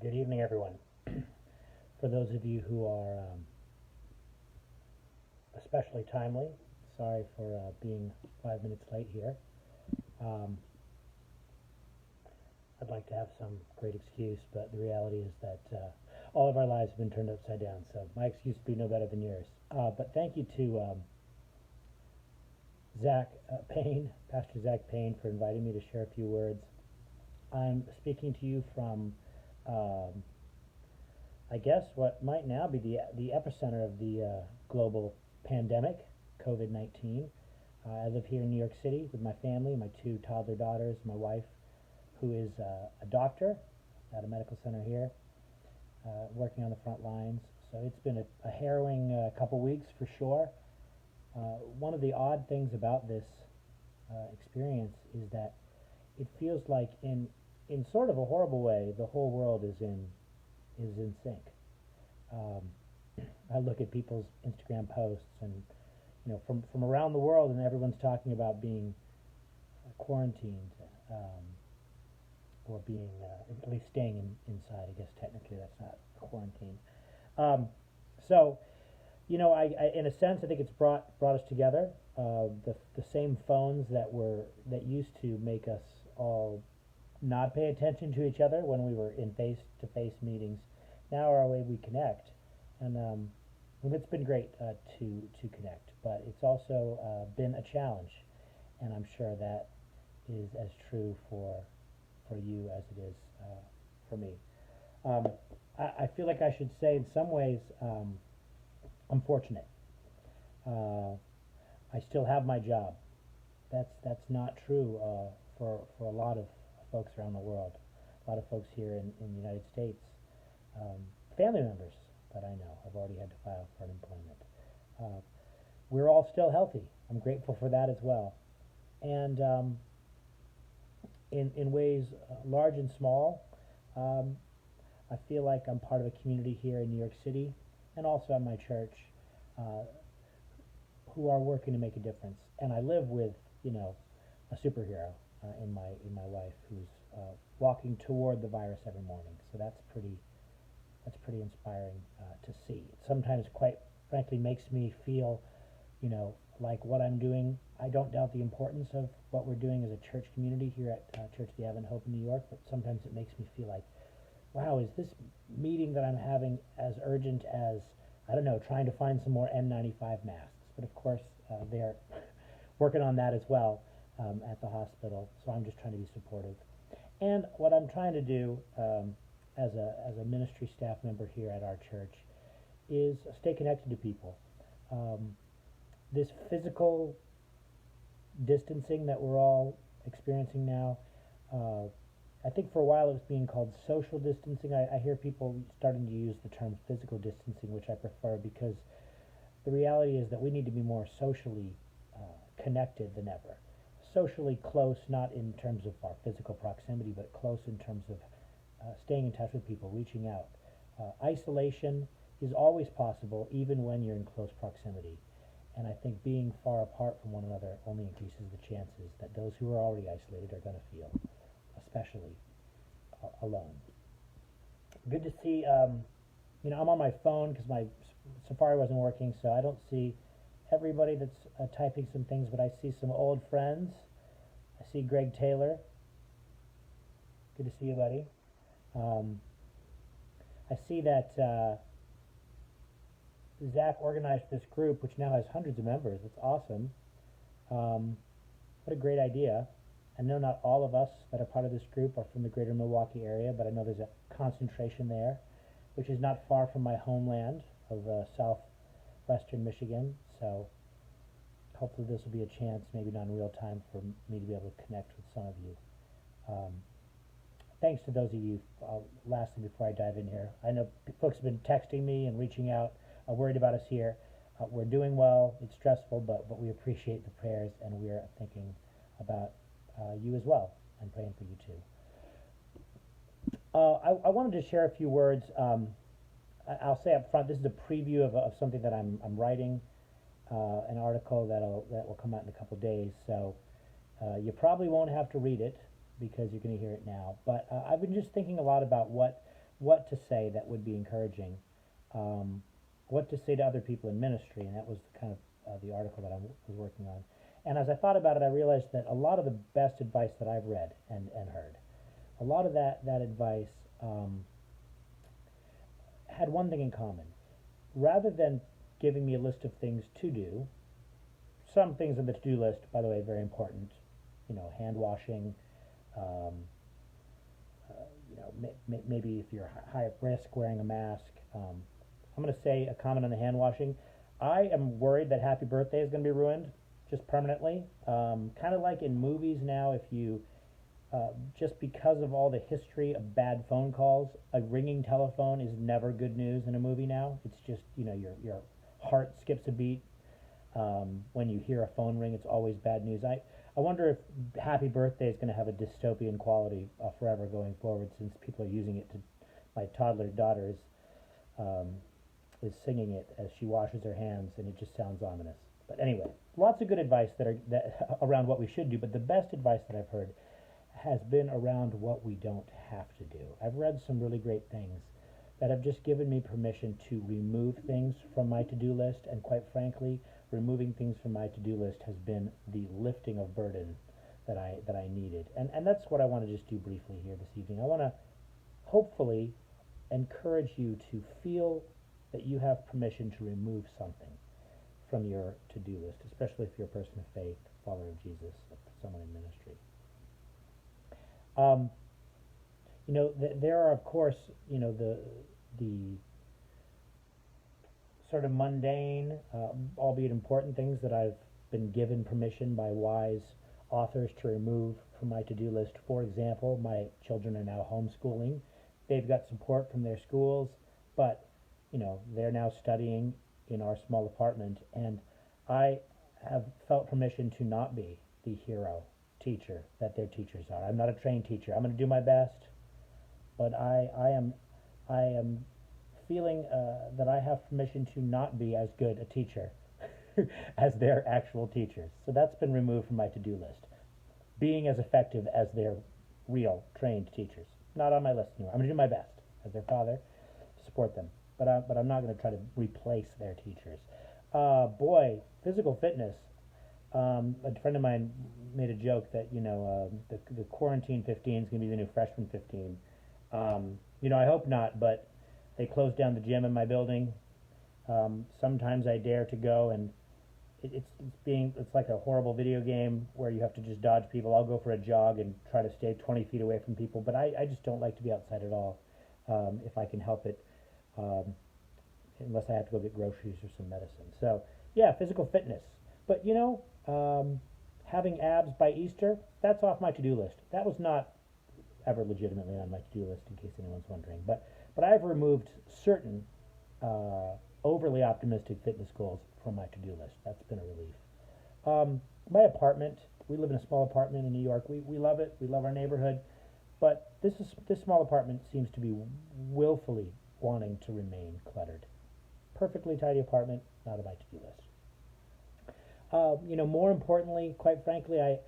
Good evening, everyone. For those of you who are especially timely, sorry for being 5 minutes late here. Um, I'd like to have some great excuse, but the reality is that all of our lives have been turned upside down, so my excuse would be no better than yours. But thank you to Zach Payne, Pastor Zach Payne, for inviting me to share a few words. I'm speaking to you from I guess what might now be the epicenter of the global pandemic, COVID-19. I live here in New York City with my family, my two toddler daughters, my wife, who is a doctor at a medical center here, working on the front lines. So it's been a harrowing couple weeks for sure. One of the odd things about this experience is that it feels like in sort of a horrible way, the whole world is in sync. Um, I look at people's Instagram posts, and from around the world, and everyone's talking about being quarantined, or being at least staying inside. I guess technically that's not quarantine. Um, so I in a sense, I think it's brought us together. The same phones that used to make us all not pay attention to each other when we were in face-to-face meetings now are a way we connect, and it's been great to connect. But it's also been a challenge, and I'm sure that is as true for you as it is for me. Um, I feel like I should say, in some ways, I'm fortunate. I still have my job. That's not true for a lot of folks around the world. A lot of folks here in the United States, family members that I know have already had to file for unemployment. Uh, we're all still healthy. I'm grateful for that as well. And in ways large and small, um, I feel like I'm part of a community here in New York City and also at my church, uh, who are working to make a difference. And I live with, a superhero in my wife, who's walking toward the virus every morning. So that's pretty inspiring to see. It sometimes, quite frankly, makes me feel, like what I'm doing. I don't doubt the importance of what we're doing as a church community here at Church of the Advent Hope in New York, but sometimes it makes me feel like, wow, is this meeting that I'm having as urgent as, I don't know, trying to find some more N95 masks? But of course, they're working on that as well at the hospital, so I'm just trying to be supportive. And what I'm trying to do as a ministry staff member here at our church is stay connected to people. This physical distancing that we're all experiencing now, I think for a while it was being called social distancing. I hear people starting to use the term physical distancing, which I prefer, because the reality is that we need to be more socially connected than ever. Socially close, not in terms of our physical proximity, but close in terms of staying in touch with people, reaching out. Isolation is always possible, even when you're in close proximity. And I think being far apart from one another only increases the chances that those who are already isolated are going to feel especially alone. Good to see. I'm on my phone because my Safari wasn't working, so I don't see everybody that's typing some things, but I see some old friends. I see Greg Taylor. Good to see you, buddy. Um, I see that Zach organized this group, which now has hundreds of members. It's awesome. What a great idea. I know not all of us that are part of this group are from the greater Milwaukee area, but I know there's a concentration there, which is not far from my homeland of southwestern Michigan. So hopefully this will be a chance, maybe not in real time, for me to be able to connect with some of you. Thanks to those of you, lastly, before I dive in here. I know folks have been texting me and reaching out, worried about us here. We're doing well. It's stressful, but we appreciate the prayers, and we're thinking about you as well, and praying for you too. I wanted to share a few words. I'll say up front, this is a preview of something that I'm writing, an article that will come out in a couple days. So you probably won't have to read it because you're going to hear it now. But I've been just thinking a lot about what what to say that would be encouraging, um, what to say to other people in ministry, and that was the kind of the article that I was working on. And as I thought about it, I realized that a lot of the best advice that I've read and heard, a lot of that advice had one thing in common. Rather than giving me a list of things to do, some things on the to-do list, by the way, very important, hand washing, um, maybe if you're high at risk, wearing a mask. I'm going to say a comment on the hand washing. I am worried that Happy Birthday is going to be ruined just permanently. Kind of like in movies now, if you just because of all the history of bad phone calls, a ringing telephone is never good news in a movie now. It's just, your heart skips a beat. When you hear a phone ring, it's always bad news. I wonder if Happy Birthday is going to have a dystopian quality forever going forward, since people are using it to. My toddler daughter is singing it as she washes her hands, and it just sounds ominous. But anyway, lots of good advice that around what we should do. But the best advice that I've heard has been around what we don't have to do. I've read some really great things that have just given me permission to remove things from my to-do list, and quite frankly, removing things from my to-do list has been the lifting of burden that I needed. And that's what I want to just do briefly here this evening. I want to hopefully encourage you to feel that you have permission to remove something from your to-do list, especially if you're a person of faith, follower of Jesus, someone in ministry. There are, of course, the sort of mundane, albeit important things that I've been given permission by wise authors to remove from my to-do list. For example, my children are now homeschooling. They've got support from their schools, but, they're now studying in our small apartment, and I have felt permission to not be the hero teacher that their teachers are. I'm not a trained teacher. I'm going to do my best, but I am feeling that I have permission to not be as good a teacher as their actual teachers. So that's been removed from my to-do list. Being as effective as their real trained teachers. Not on my list anymore. I'm going to do my best as their father to support them, but I'm not going to try to replace their teachers. Physical fitness. A friend of mine made a joke that the quarantine 15 is going to be the new freshman 15. I hope not, but they closed down the gym in my building. Sometimes I dare to go, and it's like a horrible video game where you have to just dodge people. I'll go for a jog and try to stay 20 feet away from people, but I just don't like to be outside at all if I can help it, unless I have to go get groceries or some medicine. So yeah, physical fitness. But having abs by Easter, that's off my to-do list. That was not ever legitimately on my to-do list, in case anyone's wondering. But I've removed certain overly optimistic fitness goals from my to-do list. That's been a relief. My apartment, we live in a small apartment in New York. We love it. We love our neighborhood. But this small apartment seems to be willfully wanting to remain cluttered. Perfectly tidy apartment, not on my to-do list. More importantly, quite frankly, I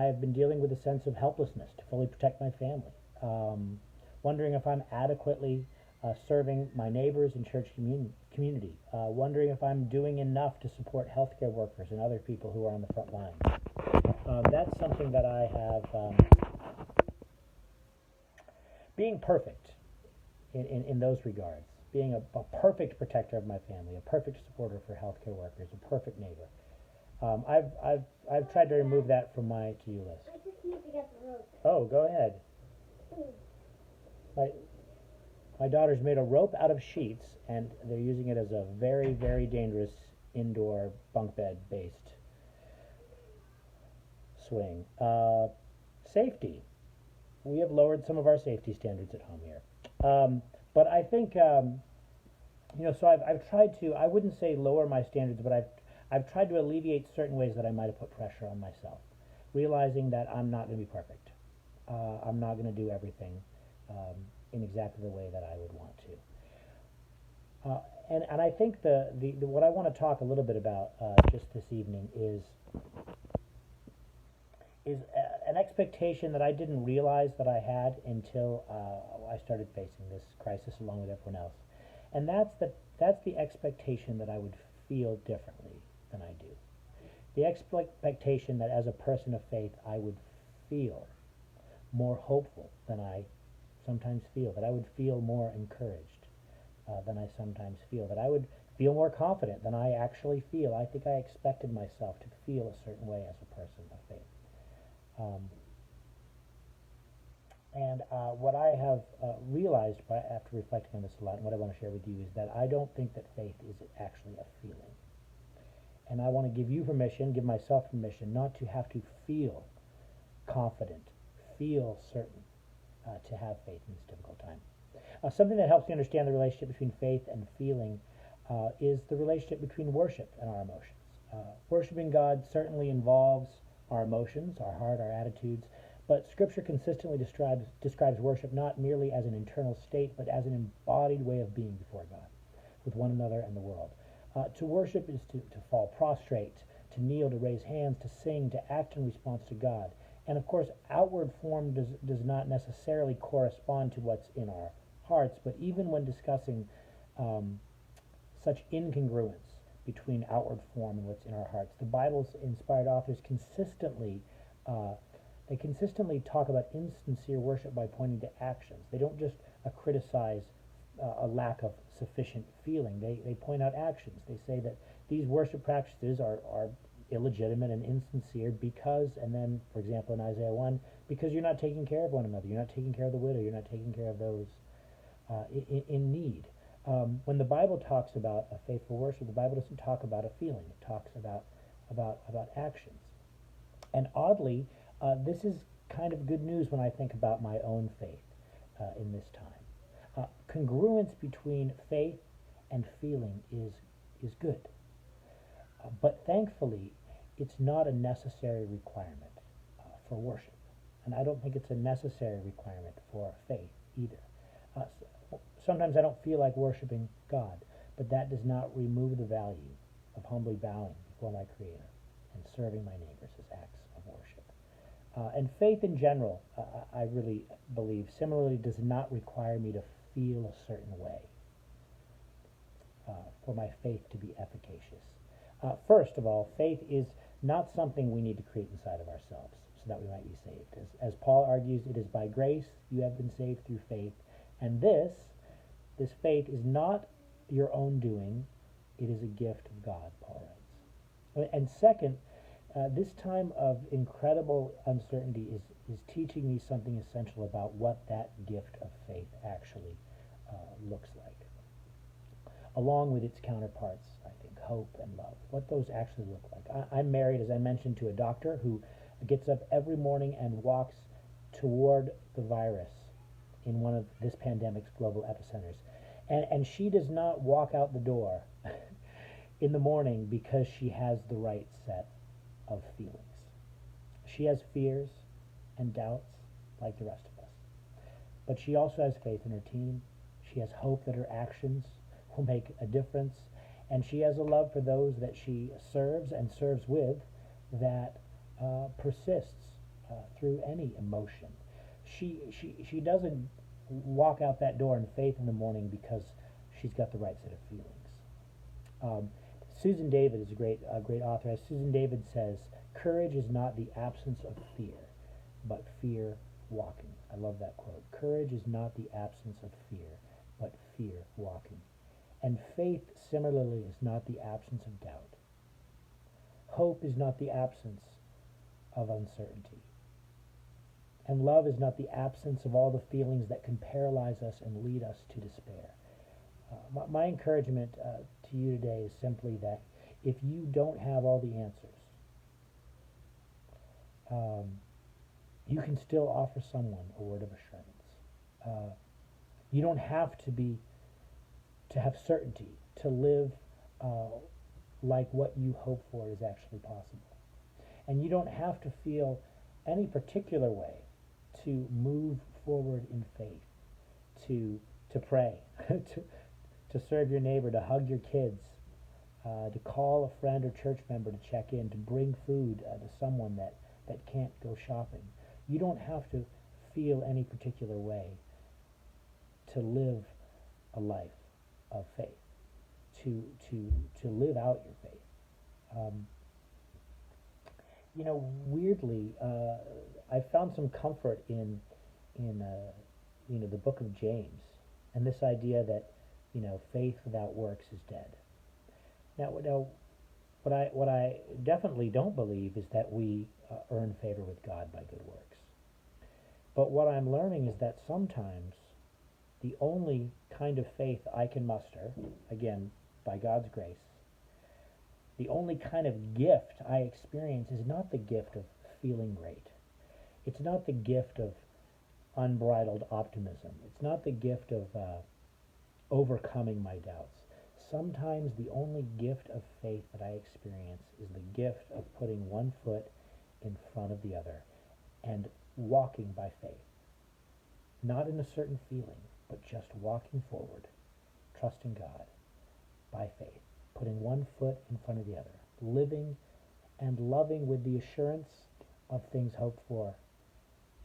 have been dealing with a sense of helplessness to fully protect my family. Wondering if I'm adequately serving my neighbors and church community. Wondering if I'm doing enough to support healthcare workers and other people who are on the front line. That's something that I have, being perfect in those regards. Being a perfect protector of my family, a perfect supporter for healthcare workers, a perfect neighbor. I've tried to remove that from my to-do list. I just need to get the rope. Oh, go ahead. My daughter's made a rope out of sheets, and they're using it as a very, very dangerous indoor bunk bed based swing. Safety. We have lowered some of our safety standards at home here. But I think, so I've tried to, I wouldn't say lower my standards, but I've tried to alleviate certain ways that I might have put pressure on myself, realizing that I'm not going to be perfect. I'm not going to do everything in exactly the way that I would want to. And I think the what I want to talk a little bit about just this evening is an expectation that I didn't realize that I had until I started facing this crisis along with everyone else. And that's the expectation that I would feel differently than I do. The expectation that as a person of faith I would feel more hopeful than I sometimes feel, that I would feel more encouraged than I sometimes feel, that I would feel more confident than I actually feel. I think I expected myself to feel a certain way as a person of faith. Um, and what I have realized after reflecting on this a lot, and what I want to share with you, is that I don't think that faith is actually a feeling. And I want to give you permission, give myself permission, not to have to feel confident, feel certain, to have faith in this difficult time. Something that helps me understand the relationship between faith and feeling is the relationship between worship and our emotions. Worshiping God certainly involves our emotions, our heart, our attitudes, but Scripture consistently describes worship not merely as an internal state, but as an embodied way of being before God, with one another and the world. To worship is to fall prostrate, to kneel, to raise hands, to sing, to act in response to God. And of course, outward form does not necessarily correspond to what's in our hearts, but even when discussing such incongruence between outward form and what's in our hearts, the Bible's inspired authors consistently talk about insincere worship by pointing to actions. They don't just criticize a lack of sufficient feeling. They point out actions. They say that these worship practices are illegitimate and insincere because, and then, for example, in Isaiah 1, because you're not taking care of one another. You're not taking care of the widow. You're not taking care of those in need. When the Bible talks about a faithful worship, the Bible doesn't talk about a feeling. It talks about actions. And oddly, this is kind of good news when I think about my own faith in this time. Congruence between faith and feeling is good. But thankfully, it's not a necessary requirement for worship. And I don't think it's a necessary requirement for faith either. Sometimes I don't feel like worshiping God, but that does not remove the value of humbly bowing before my Creator and serving my neighbors as acts of worship. And faith in general, I really believe, similarly does not require me to feel a certain way for my faith to be efficacious. First of all, faith is not something we need to create inside of ourselves so that we might be saved. As Paul argues, it is by grace you have been saved through faith, and this faith is not your own doing, it is a gift of God, Paul writes. And second, this time of incredible uncertainty is teaching me something essential about what that gift of faith actually looks like, along with its counterparts, I think, hope and love, what those actually look like. I'm married, as I mentioned, to a doctor who gets up every morning and walks toward the virus in one of this pandemic's global epicenters. And she does not walk out the door in the morning because she has the right set of feelings. She has fears and doubts like the rest of us. But she also has faith in her team. She has hope that her actions will make a difference. And she has a love for those that she serves and serves with that persists through any emotion. She doesn't walk out that door in faith in the morning because she's got the right set of feelings. Susan David is a great author. As Susan David says, courage is not the absence of fear, but fear walking. I love that quote. Courage is not the absence of fear, but fear walking. And faith, similarly, is not the absence of doubt. Hope is not the absence of uncertainty. And love is not the absence of all the feelings that can paralyze us and lead us to despair. My encouragement to you today is simply that if you don't have all the answers, you can still offer someone a word of assurance. You don't have to have certainty, to live like what you hope for is actually possible. And you don't have to feel any particular way to move forward in faith, to pray, to serve your neighbor, to hug your kids, to call a friend or church member to check in, to bring food to someone that that can't go shopping. You don't have to feel any particular way to live a life of faith, to to live out your faith. Um, Weirdly, I found some comfort in the book of James, and this idea that faith without works is dead. Now, what I definitely don't believe is that we earn favor with God by good works. But what I'm learning is that sometimes the only kind of faith I can muster, again by God's grace, the only kind of gift I experience is not the gift of feeling great. It's not the gift of unbridled optimism. It's not the gift of overcoming my doubts. Sometimes the only gift of faith that I experience is the gift of putting one foot in front of the other and walking by faith. Not in a certain feeling, but just walking forward, trusting God by faith, putting one foot in front of the other, living and loving with the assurance of things hoped for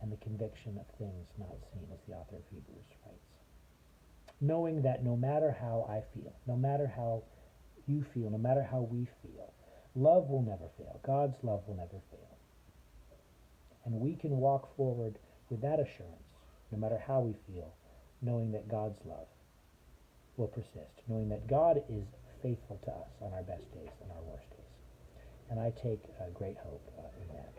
and the conviction of things not seen, as the author of Hebrews writes. Knowing that no matter how I feel, no matter how you feel, no matter how we feel, love will never fail. God's love will never fail. And we can walk forward with that assurance, no matter how we feel, knowing that God's love will persist, knowing that God is faithful to us on our best days and our worst days. And I take great hope in that.